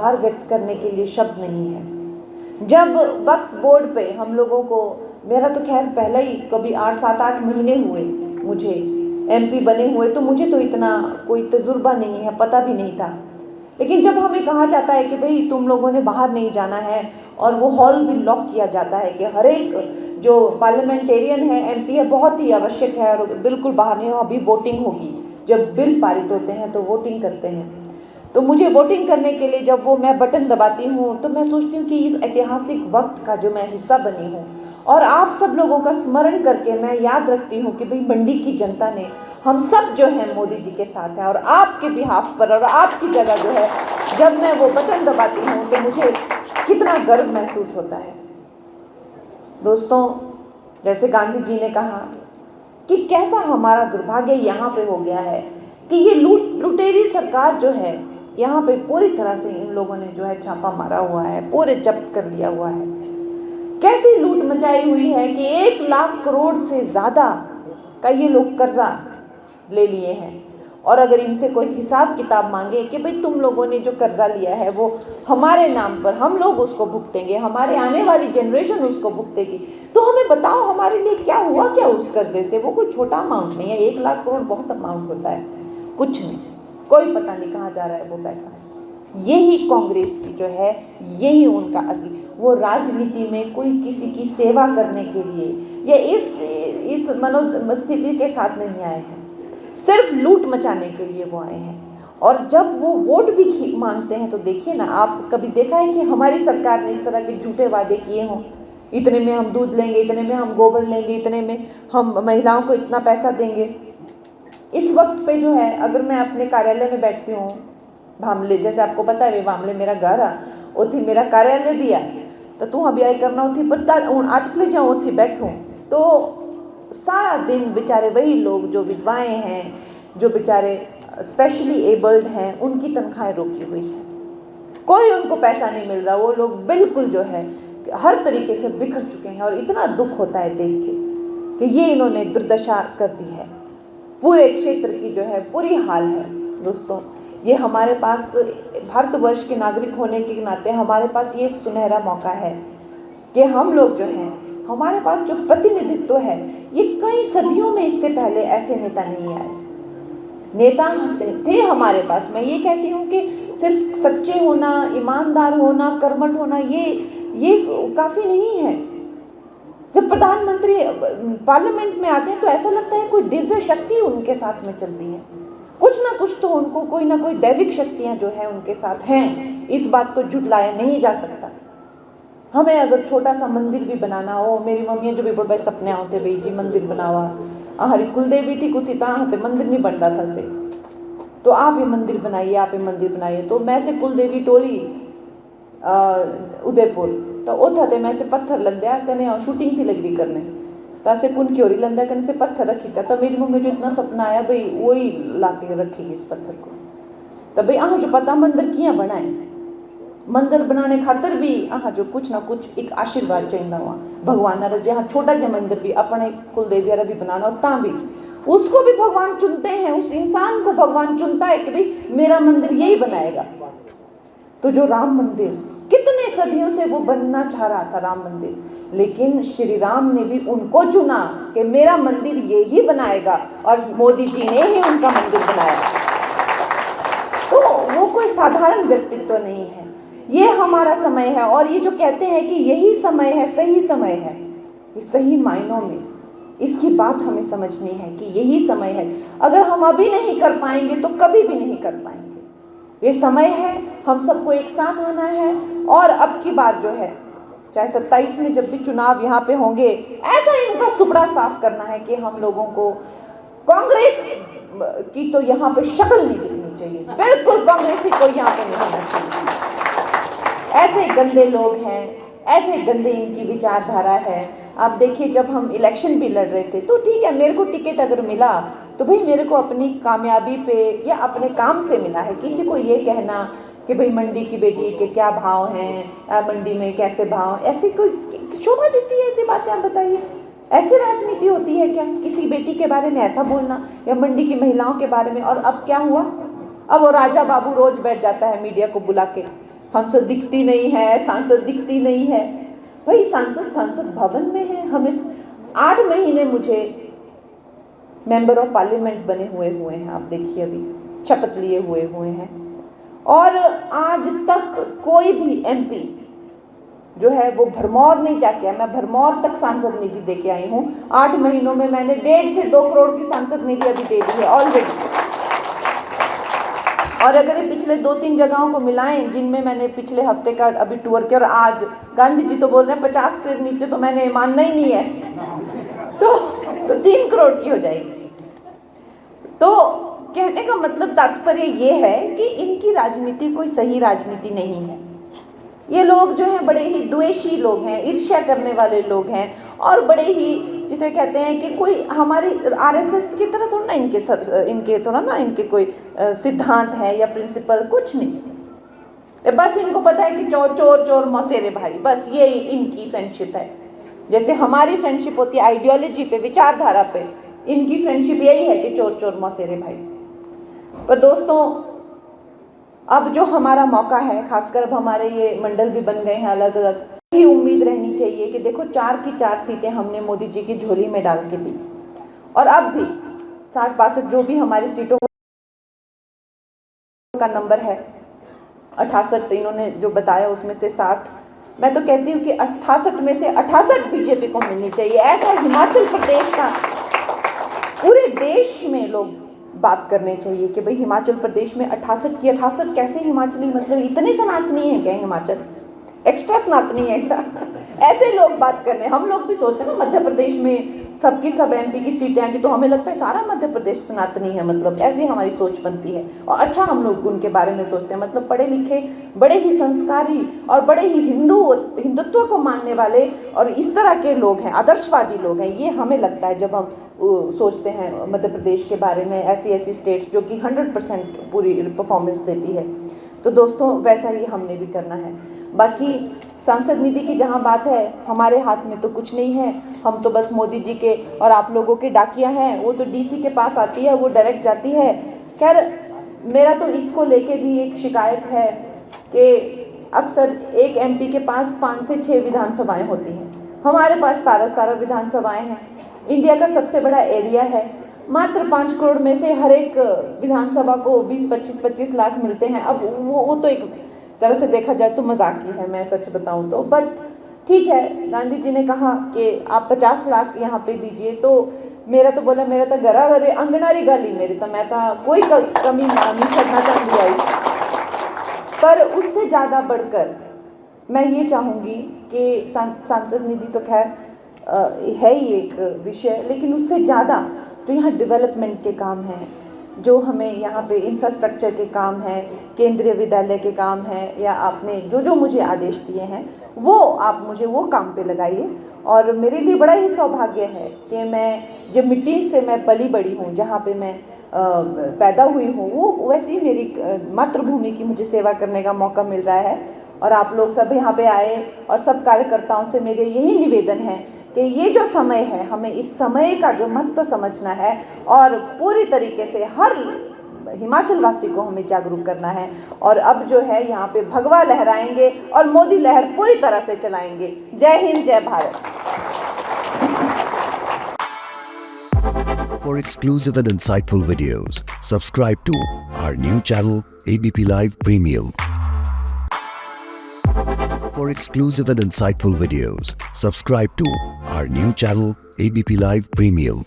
आभार व्यक्त करने के लिए शब्द नहीं है। जब वक्फ बोर्ड पे हम लोगों को, मेरा तो खैर पहले ही कभी 7-8 महीने हुए मुझे एमपी बने हुए, तो मुझे तो इतना कोई तजुर्बा नहीं है, पता भी नहीं था। लेकिन जब हमें कहा जाता है कि भाई तुम लोगों ने बाहर नहीं जाना है, और वो हॉल भी लॉक किया जाता है कि हर एक जो पार्लियामेंटेरियन है, एमपी है, बहुत ही आवश्यक है और बिल्कुल बाहर नहीं हो, अभी वोटिंग होगी, जब बिल पारित होते हैं तो वोटिंग करते हैं। तो मुझे वोटिंग करने के लिए जब वो मैं बटन दबाती हूँ तो मैं सोचती हूँ कि इस ऐतिहासिक वक्त का जो मैं हिस्सा बनी हूँ, और आप सब लोगों का स्मरण करके मैं याद रखती हूँ कि भाई मंडी की जनता ने, हम सब जो है मोदी जी के साथ हैं, और आपके बिहाफ पर और आपकी जगह जो है, जब मैं वो बटन दबाती हूँ तो मुझे कितना गर्व महसूस होता है। दोस्तों, जैसे गांधी जी ने कहा कि कैसा हमारा दुर्भाग्य यहाँ पे हो गया है कि ये लुटेरी सरकार जो है यहाँ पे पूरी तरह से इन लोगों ने जो है छापा मारा हुआ है, पूरे जब्त कर लिया हुआ है। कैसी लूट मचाई हुई है कि 1 लाख करोड़ से ज़्यादा का ये लोग कर्जा ले लिए हैं, और अगर इनसे कोई हिसाब किताब मांगे कि भाई तुम लोगों ने जो कर्जा लिया है वो हमारे नाम पर, हम लोग उसको भुगतेंगे, हमारे आने वाली जनरेशन उसको भुगतेगी, तो हमें बताओ हमारे लिए क्या हुआ क्या उस कर्जे से। वो कोई छोटा अमाउंट नहीं है, 1 लाख करोड़ बहुत अमाउंट होता है, कुछ नहीं, कोई पता नहीं कहाँ जा रहा है वो पैसा। यही कांग्रेस की जो है, यही उनका असली, वो राजनीति में कोई किसी की सेवा करने के लिए या इस मनोस्थिति के साथ नहीं आए हैं, सिर्फ लूट मचाने के लिए वो आए हैं। और जब वो वोट भी मांगते हैं तो देखिए ना, आप कभी देखा है कि हमारी सरकार ने इस तरह के झूठे वादे किए हों, इतने में हम दूध लेंगे, इतने में हम गोबर लेंगे, इतने में हम महिलाओं को इतना पैसा देंगे। इस वक्त पे जो है, अगर मैं अपने कार्यालय में बैठती हूँ भामले, जैसे आपको पता है वे भामले मेरा घर आ उथी मेरा कार्यालय भी आ, तो तू अभी आई करना उथी पर आज के लिए जाऊँ उथी बैठूँ, तो सारा दिन बेचारे वही लोग जो विधवाएं हैं, जो बेचारे स्पेशली एबल्ड हैं, उनकी तनख्वाहें रोकी हुई है, कोई उनको पैसा नहीं मिल रहा। वो लोग बिल्कुल जो है हर तरीके से बिखर चुके हैं, और इतना दुख होता है देख के कि ये इन्होंने दुर्दशा कर दी है, पूरे क्षेत्र की जो है बुरी हाल है। दोस्तों, ये हमारे पास भारतवर्ष के नागरिक होने के नाते हमारे पास ये एक सुनहरा मौका है कि हम लोग जो हैं, हमारे पास जो प्रतिनिधित्व है, ये कई सदियों में इससे पहले ऐसे नेता नहीं आए। नेता थे हमारे पास, मैं ये कहती हूँ कि सिर्फ सच्चे होना, ईमानदार होना, कर्मठ होना ये काफ़ी नहीं है। जब प्रधानमंत्री पार्लियामेंट में आते हैं तो ऐसा लगता है कोई दिव्य शक्ति उनके साथ में चलती है, कुछ ना कुछ तो उनको कोई ना कोई दैविक शक्तियाँ जो है उनके साथ हैं, इस बात को झुटलाया नहीं जा सकता। हमें अगर छोटा सा मंदिर भी बनाना हो, मेरी मम्मी जो भी बड़े सपने होते भाई जी मंदिर बनावा, हरी कुलदेवी थी कुछ ते मंदिर नहीं बन रहा था से, तो आप ये मंदिर बनाइए, आप ये मंदिर बनाइए। तो मैं से कुलदेवी टोली उदयपुर, तो उठा थे मैं से पत्थर लग दिया कने, शूटिंग थी लग रही करने, तासे कुन क्योरी लंदा कने से पत्थर रखी था। तो मेरी मम्मी जो इतना सपना आया भाई वही ला के रखेगी इस पत्थर को, तो भाई अह जो पता मंदिर किया बनाए, मंदिर बनाने खातर भी अह जो कुछ ना कुछ एक आशीर्वाद चाहिए हुआ भगवान रा, जहाँ छोटा जो मंदिर भी अपने कुलदेवी भी बनाना हो, ता भी उसको भी भगवान चुनते हैं, उस इंसान को भगवान चुनता है कि भाई मेरा मंदिर यही बनाएगा। तो जो राम मंदिर कितने सदियों से वो बनना चाह रहा था राम मंदिर, लेकिन श्री राम ने भी उनको चुना कि मेरा मंदिर ये ही बनाएगा, और मोदी जी ने ही उनका मंदिर बनाया। तो वो कोई साधारण व्यक्तित्व नहीं है, ये हमारा समय है। और ये जो कहते हैं कि यही समय है, सही समय है, ये सही मायनों में इसकी बात हमें समझनी है कि यही समय है। अगर हम अभी नहीं कर पाएंगे तो कभी भी नहीं कर पाएंगे। ये समय है, हम सबको एक साथ आना है, और अब की बार जो है चाहे 27 में जब भी चुनाव यहाँ पे होंगे, ऐसा इनका सुपड़ा साफ करना है कि हम लोगों को कांग्रेस की तो यहाँ पे शक्ल नहीं दिखनी चाहिए, बिल्कुल कांग्रेसी को यहाँ पे नहीं होना चाहिए। ऐसे गंदे लोग हैं, ऐसे गंदे इनकी विचारधारा है। आप देखिए, जब हम इलेक्शन भी लड़ रहे थे तो ठीक है, मेरे को टिकट अगर मिला तो भाई मेरे को अपनी कामयाबी पे या अपने काम से मिला है। किसी को ये कहना कि भाई मंडी की बेटी के क्या भाव हैं, मंडी में कैसे भाव, ऐसी कोई शोभा देती है ऐसी बातें? आप बताइए, ऐसी राजनीति होती है क्या? किसी बेटी के बारे में ऐसा बोलना, या मंडी की महिलाओं के बारे में। और अब क्या हुआ, अब वो राजा बाबू रोज बैठ जाता है मीडिया को बुला के सांसद दिखती नहीं है, सांसद दिखती नहीं है। भाई सांसद भवन में है। हमें 8 महीने मुझे मेंबर ऑफ पार्लियामेंट बने हुए हैं, आप देखिए अभी शपथ लिए हुए हैं, और आज तक कोई भी एमपी जो है वो भरमौर नहीं जाके आया। मैं भरमौर तक सांसद निधि दे के आई हूँ। 8 महीनों में मैंने 1.5 से 2 करोड़ की सांसद निधि अभी दे दी है ऑलरेडी। और अगर ये पिछले 2-3 जगहों को मिलाएं जिनमें मैंने पिछले हफ्ते का अभी टूर किया, और आज गांधी जी तो बोल रहे हैं 50 से नीचे तो मैंने मानना ही नहीं है, तो 3 करोड़ की हो जाएगी। तो कहने का मतलब तात्पर्य ये है कि इनकी राजनीति कोई सही राजनीति नहीं है। ये लोग जो हैं बड़े ही द्वेषी लोग हैं, ईर्ष्या करने वाले लोग हैं, और बड़े ही जिसे कहते हैं कि कोई हमारी आरएसएस की तरह थोड़ा ना इनके कोई सिद्धांत है या प्रिंसिपल, कुछ नहीं। बस इनको पता है कि चोर मौसेरे भाई, बस ये इनकी फ्रेंडशिप है। जैसे हमारी फ्रेंडशिप होती है आइडियोलॉजी पे, विचारधारा पे, इनकी फ्रेंडशिप यही है कि चोर मौसेरे भाई। पर दोस्तों, अब जो हमारा मौका है, खासकर अब हमारे ये मंडल भी बन गए हैं अलग अलग, ही उम्मीद रहनी चाहिए कि देखो 4 की 4 सीटें हमने मोदी जी की झोली में डाल के दी, और अब भी 60-62 जो भी हमारी सीटों का नंबर है, 68 इन्होंने जो बताया उसमें से 60, मैं तो कहती हूँ कि 68 में से 68 बीजेपी को मिलनी चाहिए। ऐसा हिमाचल प्रदेश का पूरे देश में लोग बात करने चाहिए कि भाई हिमाचल प्रदेश में 68 की 68 कैसे हिमाचली, मतलब इतने सनातनी है क्या हिमाचल, एक्स्ट्रा सनातनी है क्या? ऐसे लोग बात करने। हम लोग भी सोचते हैं ना मध्य प्रदेश में सबकी सब एमपी की सीटें आएंगी तो हमें लगता है सारा मध्य प्रदेश सनातनी है, मतलब ऐसी हमारी सोच बनती है। और अच्छा हम लोग उनके बारे में सोचते हैं, मतलब पढ़े लिखे, बड़े ही संस्कारी और बड़े ही हिंदुत्व को मानने वाले और इस तरह के लोग हैं, आदर्शवादी लोग हैं, ये हमें लगता है जब हम सोचते हैं मध्य प्रदेश के बारे में, ऐसी स्टेट्स जो कि 100% पूरी परफॉर्मेंस देती है। तो दोस्तों वैसा ही हमने भी करना है। बाकी सांसद निधि की जहाँ बात है, हमारे हाथ में तो कुछ नहीं है, हम तो बस मोदी जी के और आप लोगों के डाकिया हैं। वो तो डीसी के पास आती है, वो डायरेक्ट जाती है। खैर मेरा तो इसको लेके भी एक शिकायत है कि अक्सर एक एमपी के पास 5 से 6 विधानसभाएं होती हैं, हमारे पास 17 विधानसभाएं हैं। इंडिया का सबसे बड़ा एरिया है, मात्र 5 करोड़ में से हर एक विधानसभा को 20-25 लाख मिलते हैं। अब वो तो एक तरह से देखा जाए तो मजाक ही है, मैं सच बताऊं तो, बट ठीक है। गांधी जी ने कहा कि आप 50 लाख यहाँ पे दीजिए, तो मेरा तो बोला मेरा तो घरा घरे अंगनारी गाली, मेरी तो मैं तो कोई कमी नहीं छड़ना चाहती आई। पर उससे ज़्यादा बढ़कर मैं ये चाहूँगी कि सांसद निधि तो खैर है ही एक विषय, लेकिन उससे ज़्यादा तो यहाँ डेवलपमेंट के काम हैं, जो हमें यहाँ पे इंफ्रास्ट्रक्चर के काम हैं, केंद्रीय विद्यालय के काम हैं, या आपने जो मुझे आदेश दिए हैं वो आप मुझे वो काम पे लगाइए। और मेरे लिए बड़ा ही सौभाग्य है कि मैं जब मिट्टी से मैं पली बड़ी हूँ, जहाँ पे मैं पैदा हुई हूँ, वो वैसे ही मेरी मातृभूमि की मुझे सेवा करने का मौका मिल रहा है। और आप लोग सब यहाँ पे आए, और सब कार्यकर्ताओं से मेरे यही निवेदन है कि ये जो समय है, हमें इस समय का जो महत्व समझना है और पूरी तरीके से हर हिमाचल वासी को हमें जागरूक करना है। और अब जो है यहाँ पे भगवा लहराएंगे और मोदी लहर पूरी तरह से चलाएंगे। जय हिंद, जय Bharat. For exclusive and insightful videos, subscribe to our new channel ABP Live Premium. For exclusive and insightful videos, subscribe to our new channel ABP Live Premium.